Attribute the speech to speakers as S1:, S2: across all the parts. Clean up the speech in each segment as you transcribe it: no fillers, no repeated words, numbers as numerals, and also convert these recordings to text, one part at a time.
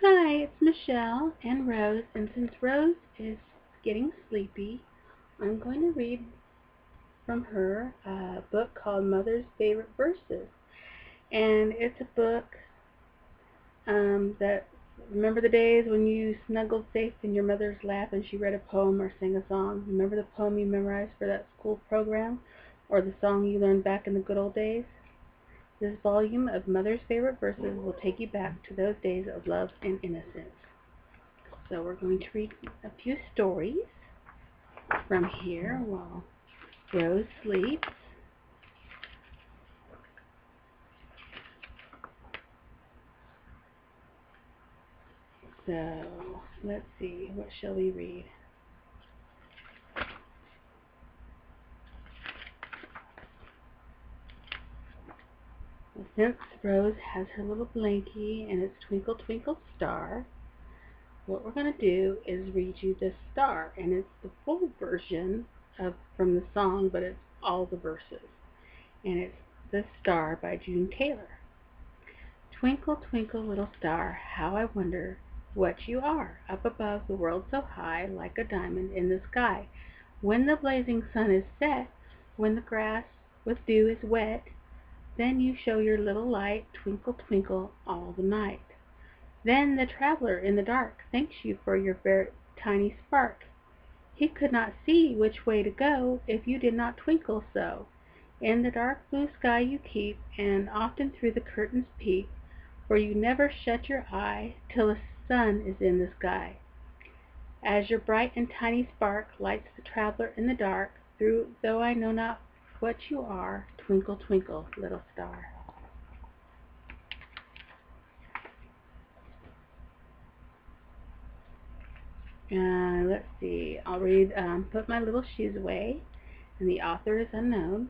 S1: Hi, it's Michelle and Rose, and since Rose is getting sleepy, I'm going to read from her a book called Mother's Favorite Verses. And it's a book that, remember the days when you snuggled safe in your mother's lap and she read a poem or sang a song? Remember the poem you memorized for that school program, or the song you learned back in the good old days? This volume of Mother's Favorite Verses will take you back to those days of love and innocence. So we're going to read a few stories from here while Rose sleeps. So let's see, what shall we read? Well, since Rose has her little blankie and it's Twinkle Twinkle Star, what we're going to do is read you the star, and it's the full version of from the song, but it's all the verses. And it's The Star by June Taylor. Twinkle, twinkle, little star, how I wonder what you are, up above the world so high, like a diamond in the sky. When the blazing sun is set, when the grass with dew is wet, then you show your little light, twinkle, twinkle, all the night. Then the traveler in the dark thanks you for your very tiny spark. He could not see which way to go if you did not twinkle so. In the dark blue sky you keep, and often through the curtains peep, for you never shut your eye till the sun is in the sky. As your bright and tiny spark lights the traveler in the dark, though I know not what you are, twinkle, twinkle, little star. Let's see, I'll read Put My Little Shoes Away, and the author is unknown.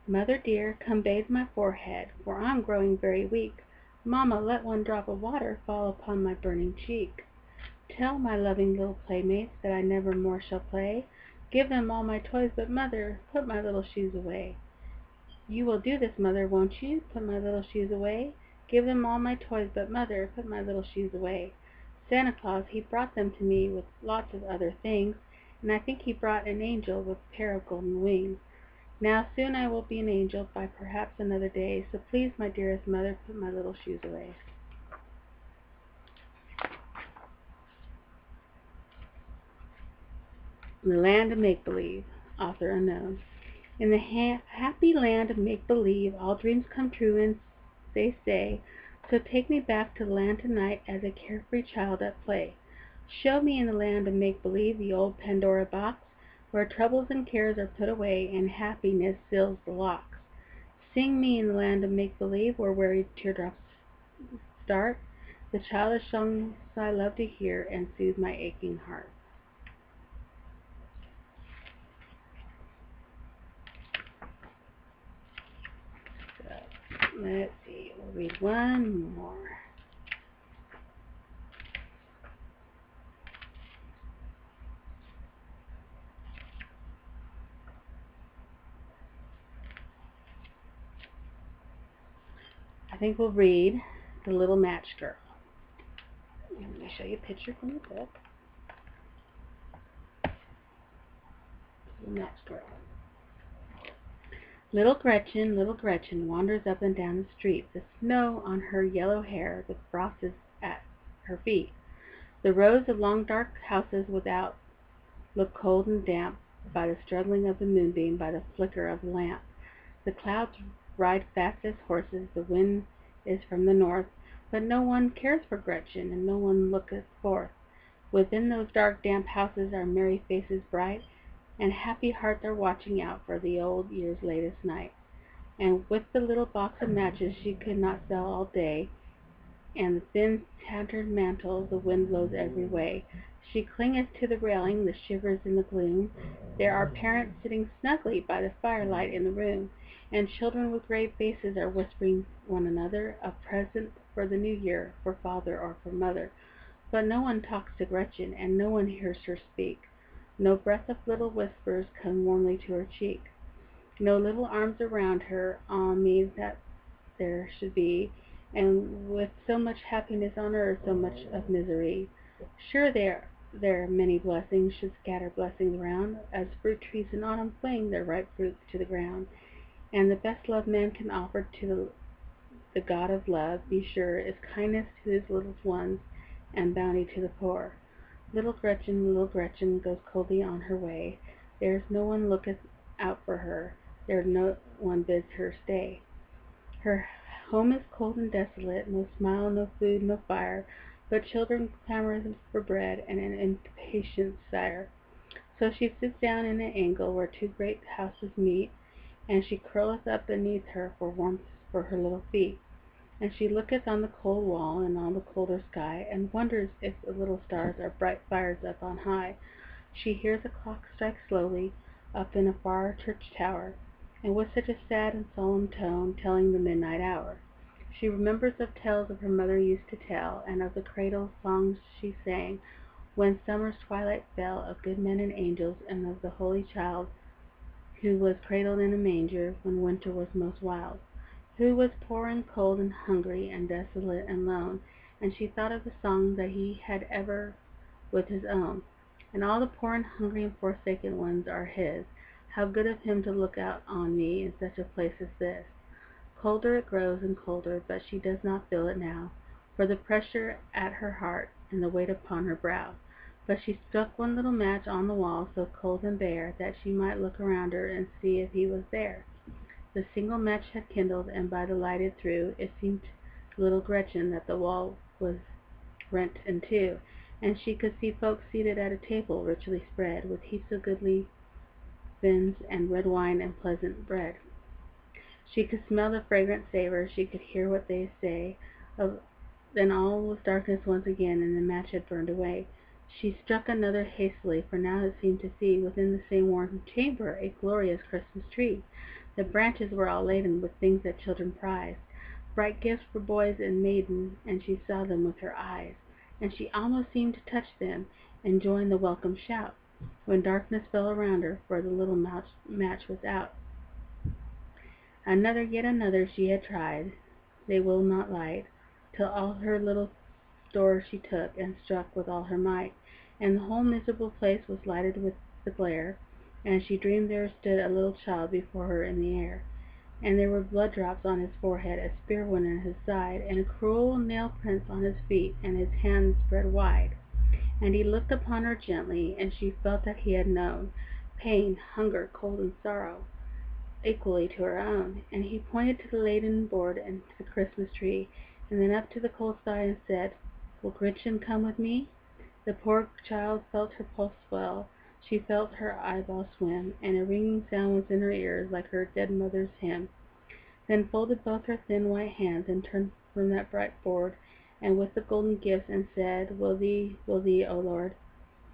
S1: Mother dear, come bathe my forehead, for I'm growing very weak. Mamma, let one drop of water fall upon my burning cheek. Tell my loving little playmates that I never more shall play. Give them all my toys, but mother, put my little shoes away. You will do this, mother, won't you? Put my little shoes away. Give them all my toys, but mother, put my little shoes away. Santa Claus, he brought them to me with lots of other things, and I think he brought an angel with a pair of golden wings. Now soon I will be an angel by perhaps another day, so please, my dearest mother, put my little shoes away. The Land of Make-Believe, author unknown. In the happy land of make-believe, all dreams come true, and they say, so take me back to the land tonight as a carefree child at play. Show me in the land of make-believe the old Pandora box, where troubles and cares are put away, and happiness seals the locks. Sing me in the land of make-believe, where weary teardrops start, the childish songs I love to hear and soothe my aching heart. Let's see, we'll read one more. I think we'll read The Little Match Girl. Let me show you a picture from the book. Little Match Girl. Little Gretchen wanders up and down the street, the snow on her yellow hair, the frost is at her feet. The rows of long dark houses without look cold and damp by the struggling of the moonbeam, by the flicker of the lamp. The clouds ride fast as horses, the wind is from the north, but no one cares for Gretchen, and no one looketh forth. Within those dark damp houses are merry faces bright, and happy hearts are watching out for the old year's latest night. And with the little box of matches she could not sell all day, and the thin tattered mantle the wind blows every way, she clingeth to the railing, the shivers in the gloom. There are parents sitting snugly by the firelight in the room, and children with grave faces are whispering one another a present for the new year, for father or for mother. But no one talks to Gretchen, and no one hears her speak. No breath of little whispers come warmly to her cheek. No little arms around her, ah me that there should be, and with so much happiness on earth, so much of misery. Sure there many blessings should scatter blessings around, as fruit trees in autumn fling their ripe fruits to the ground. And the best love man can offer to the God of love, be sure, is kindness to his little ones and bounty to the poor. Little Gretchen goes coldly on her way. There's no one looketh out for her. There no one bids her stay. Her home is cold and desolate, no smile, no food, no fire, but children clamor for bread and an impatient sire. So she sits down in an angle where two great houses meet, and she curleth up beneath her for warmth for her little feet. And she looketh on the cold wall and on the colder sky, and wonders if the little stars are bright fires up on high. She hears a clock strike slowly up in a far church tower, and with such a sad and solemn tone, telling the midnight hour. She remembers of tales of her mother used to tell, and of the cradle songs she sang, when summer's twilight fell, of good men and angels, and of the Holy Child, who was cradled in a manger when winter was most wild, who was poor and cold and hungry and desolate and lone, and she thought of the song that he had ever with his own. And all the poor and hungry and forsaken ones are his. How good of him to look out on me in such a place as this. Colder it grows and colder, but she does not feel it now, for the pressure at her heart and the weight upon her brow. But she struck one little match on the wall, so cold and bare, that she might look around her and see if he was there. The single match had kindled, and by the light it threw, it seemed to little Gretchen that the wall was rent in two, and she could see folks seated at a table richly spread, with heaps of goodly viands and red wine and pleasant bread. She could smell the fragrant savor, she could hear what they say. Then all was darkness once again, and the match had burned away. She struck another hastily, for now it seemed to see, within the same warm chamber, a glorious Christmas tree. The branches were all laden with things that children prize, bright gifts for boys and maidens, and she saw them with her eyes, and she almost seemed to touch them, and join the welcome shout, when darkness fell around her, for the little match was out. Another, yet another, she had tried, they will not light, till all her little store she took, and struck with all her might, and the whole miserable place was lighted with the glare, and she dreamed there stood a little child before her in the air, and there were blood drops on his forehead, a spear wound in his side, and a cruel nail prints on his feet, and his hands spread wide. And he looked upon her gently, and she felt that he had known pain, hunger, cold, and sorrow, equally to her own. And he pointed to the laden board and to the Christmas tree, and then up to the cold sky, and said, "Will Gretchen come with me?" The poor child felt her pulse swell, she felt her eyeballs swim, and a ringing sound was in her ears like her dead mother's hymn. Then folded both her thin white hands, and turned from that bright board, and with the golden gifts, and said, will thee, O Lord."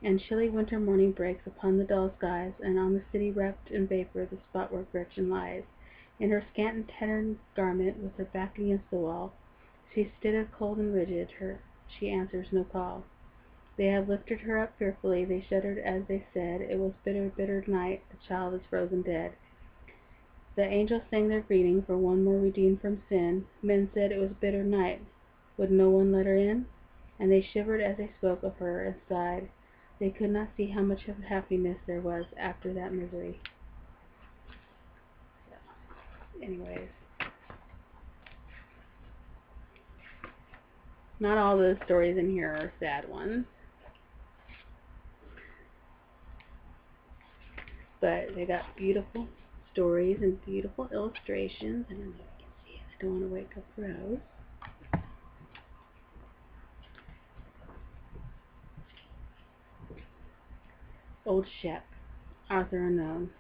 S1: And chilly winter morning breaks upon the dull skies, and on the city wrapped in vapor the spot where Gretchen lies. In her scant and tattered garment, with her back against the wall, she stood cold and rigid, she answers no call. They have lifted her up fearfully, they shuddered as they said, "It was bitter, bitter night, the child is frozen dead." The angels sang their greeting for one more redeemed from sin. Men said it was bitter night, would no one let her in? And they shivered as they spoke of her, and sighed. They could not see how much of happiness there was after that misery. So, anyways, not all the stories in here are sad ones, but they got beautiful stories and beautiful illustrations. I don't know if you can see it. I don't want to wake up Rose. Old Shep, author unknown.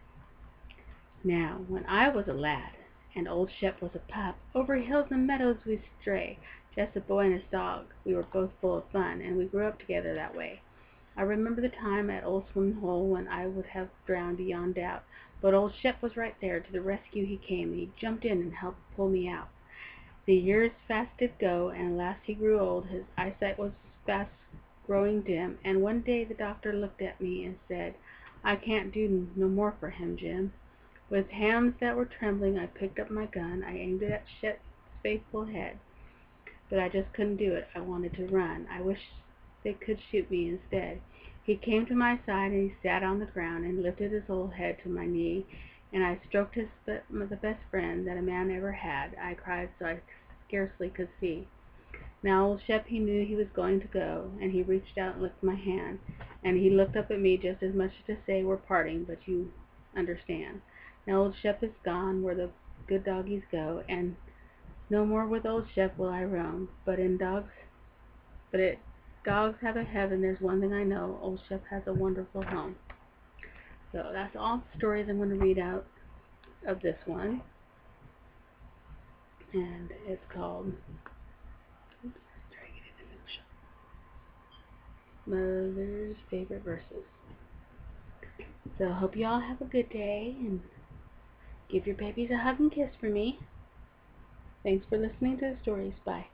S1: Now, when I was a lad, and old Shep was a pup, over hills and meadows we'd stray, just a boy and his dog. We were both full of fun, and we grew up together that way. I remember the time at Old Swimming Hole when I would have drowned beyond doubt, but old Shep was right there. To the rescue he came, and he jumped in and helped pull me out. The years fast did go, and at last he grew old. His eyesight was fast growing dim, and one day the doctor looked at me and said, "I can't do no more for him, Jim." With hands that were trembling, I picked up my gun. I aimed it at Shep's faithful head. but I just couldn't do it. I wanted to run. I wish they could shoot me instead. He came to my side and he sat on the ground and lifted his little head to my knee, and I stroked the best friend that a man ever had. I cried so I scarcely could see. Now old Shep, he knew he was going to go, and he reached out and licked my hand, and he looked up at me just as much as to say, we're parting, but you understand. Now old Shep is gone where the good doggies go, and no more with old Shep will I roam, but it dogs have a heaven, there's one thing I know, old Shep has a wonderful home. So that's all the stories I'm going to read out of this one, and it's called Mother's Favorite Verses. So I hope you all have a good day, and give your babies a hug and kiss for me. Thanks for listening to the stories. Bye.